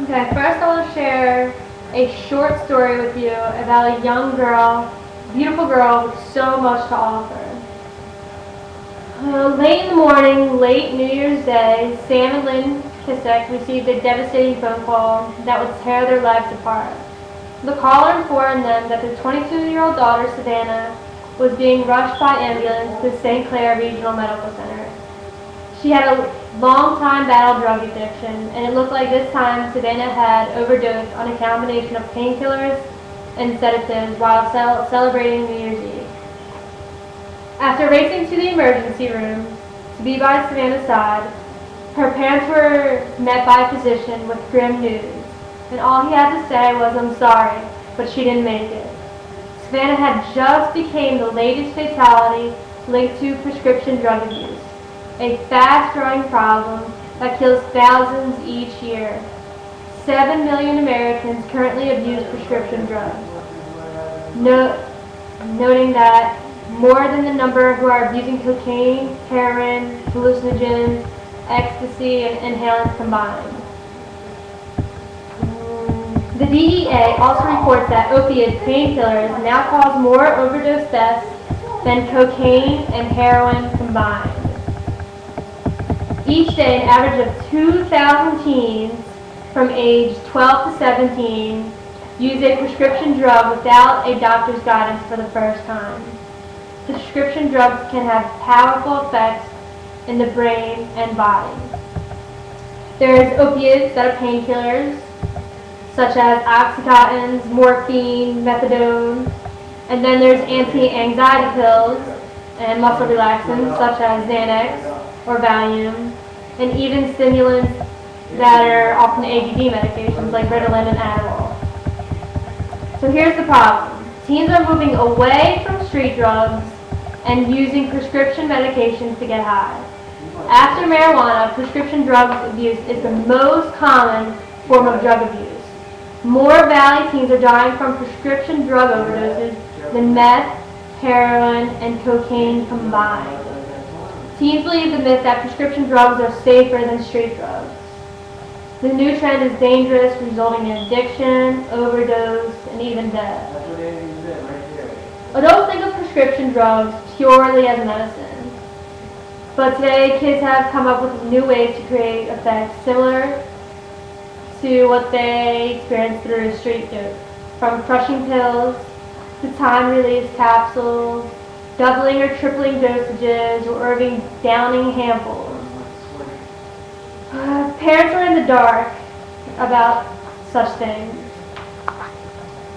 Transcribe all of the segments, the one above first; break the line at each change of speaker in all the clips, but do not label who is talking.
Okay, first I want to share a short story with you about a young girl, beautiful girl with so much to offer. Late in the morning, late New Year's Day, Sam and Lynn Kissick received a devastating phone call that would tear their lives apart. The caller informed them that their 22-year-old daughter, Savannah, was being rushed by ambulance to St. Clair Regional Medical Center. She had a long-time battle drug addiction, and it looked like this time Savannah had overdosed on a combination of painkillers and sedatives while celebrating New Year's Eve. After racing to the emergency room to be by Savannah's side, her parents were met by a physician with grim news, and all he had to say was, "I'm sorry, but she didn't make it." Savannah had just become the latest fatality linked to prescription drug abuse, a fast-growing problem that kills thousands each year. 7 million Americans currently abuse prescription drugs, noting that more than the number who are abusing cocaine, heroin, hallucinogens, ecstasy, and inhalants combined. The DEA also reports that opiate painkillers now cause more overdose deaths than cocaine and heroin combined. Each day, an average of 2,000 teens from age 12 to 17 use a prescription drug without a doctor's guidance for the first time. Prescription drugs can have powerful effects in the brain and body. There's opiates that are painkillers, such as oxycontins, morphine, methadone, and then there's anti-anxiety pills and muscle relaxants, such as Xanax or Valium, and even stimulants that are often ADD medications like Ritalin and Adderall. So here's the problem. Teens are moving away from street drugs and using prescription medications to get high. After marijuana, prescription drug abuse is the most common form of drug abuse. More Valley teens are dying from prescription drug overdoses than meth, heroin, and cocaine combined. Teens believe the myth that prescription drugs are safer than street drugs. The new trend is dangerous, resulting in addiction, overdose, and even death. Adults think of prescription drugs purely as medicine, but today kids have come up with new ways to create effects similar to what they experience through street dope, from crushing pills to time-release capsules, doubling or tripling dosages, or even downing handfuls. Parents are in the dark about such things.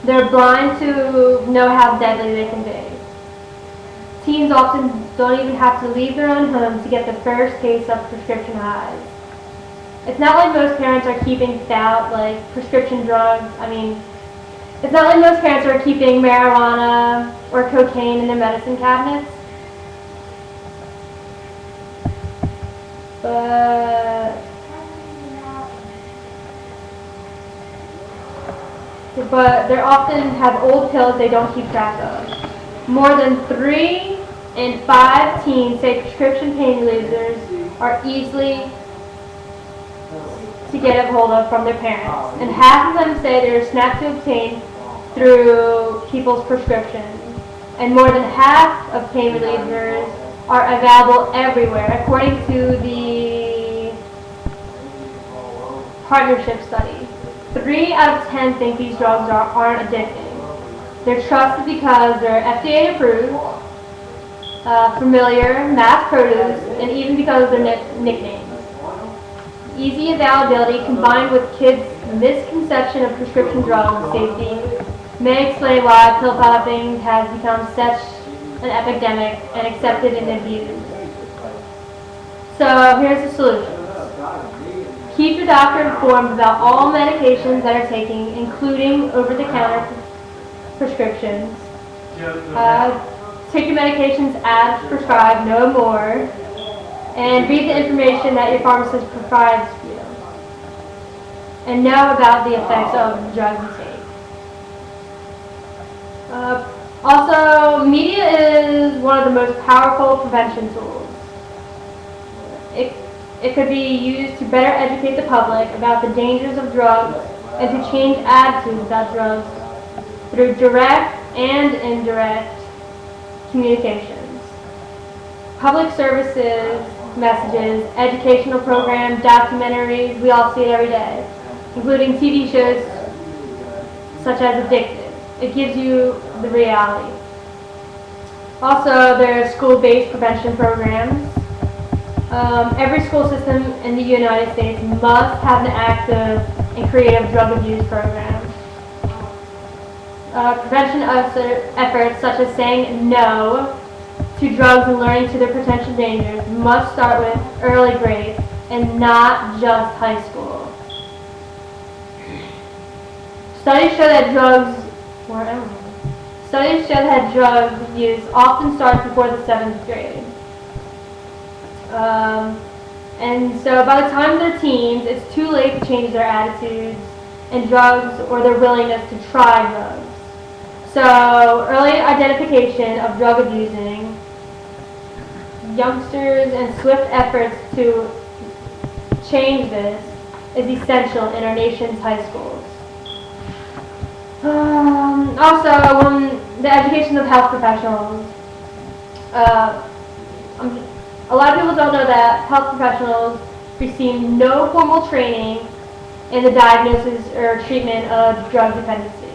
They're blind to know how deadly they can be. Teens often don't even have to leave their own homes to get the first taste of prescription highs. It's not like most parents are keeping out like prescription drugs. It's not like most parents are keeping marijuana or cocaine in their medicine cabinets. But they often have old pills they don't keep track of. More than 3 in 5 teens say prescription pain relievers are easily to get a hold of from their parents, and half of them say they are snap to obtain through people's prescriptions, and more than half of pain relievers are available everywhere, according to the partnership study. 3 out of 10 think these drugs aren't addicting. They're trusted because they're FDA approved, familiar, mass produced, and even because of their nicknames. Easy availability combined with kids' misconception of prescription drug safety may explain why pill popping has become such an epidemic and accepted and abused. So here's the solution. Keep your doctor informed about all medications that are taking, including over-the-counter prescriptions. Take your medications as prescribed, no more. And read the information that your pharmacist provides you. And know about the effects of drugs you take. Also, media is one of the most powerful prevention tools. It could be used to better educate the public about the dangers of drugs and to change attitudes about drugs through direct and indirect communications. Public services, messages, educational programs, documentaries, we all see it every day, including TV shows such as Addicted. It gives you the reality. Also, there are school-based prevention programs. Every school system in the United States must have an active and creative drug abuse program. Prevention efforts such as saying no to drugs and learning to their potential dangers must start with early grade and not just high school. Studies show that drug use often starts before the 7th grade. And so by the time they're teens, it's too late to change their attitudes and drugs or their willingness to try drugs. So early identification of drug abusing youngsters and swift efforts to change this is essential in our nation's high schools. Also, the education of health professionals. A lot of people don't know that health professionals receive no formal training in the diagnosis or treatment of drug dependency.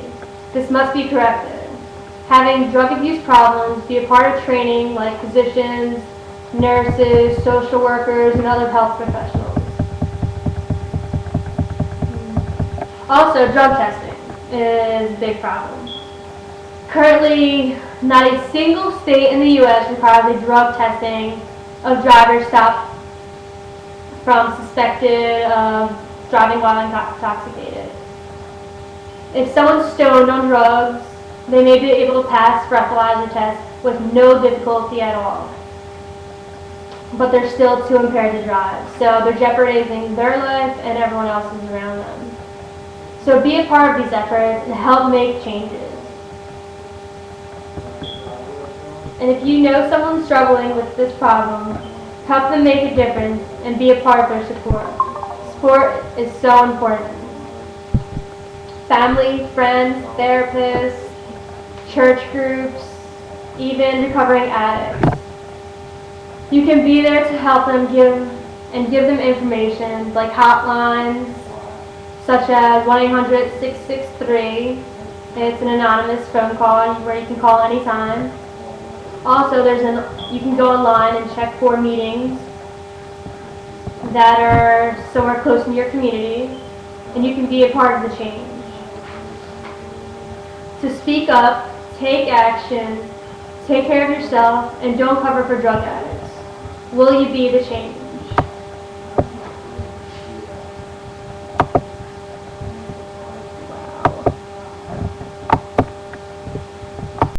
This must be corrected. Having drug abuse problems be a part of training like physicians, nurses, social workers, and other health professionals. Also, drug testing is a big problem. Currently, not a single state in the U.S. requires a drug testing of drivers stopped from suspected of driving while intoxicated. If someone's stoned on drugs, they may be able to pass breathalyzer tests with no difficulty at all. But they're still too impaired to drive, so they're jeopardizing their life and everyone else's around them. So be a part of these efforts and help make changes. And if you know someone struggling with this problem, help them make a difference and be a part of their support. Support is so important. Family, friends, therapists, church groups, even recovering addicts. You can be there to help them give them information like hotlines such as 1-800-663. It's an anonymous phone call where you can call anytime. Also, you can go online and check for meetings that are somewhere close in your community, and you can be a part of the change. To speak up, take action, take care of yourself, and don't cover for drug addicts. Will you be the change?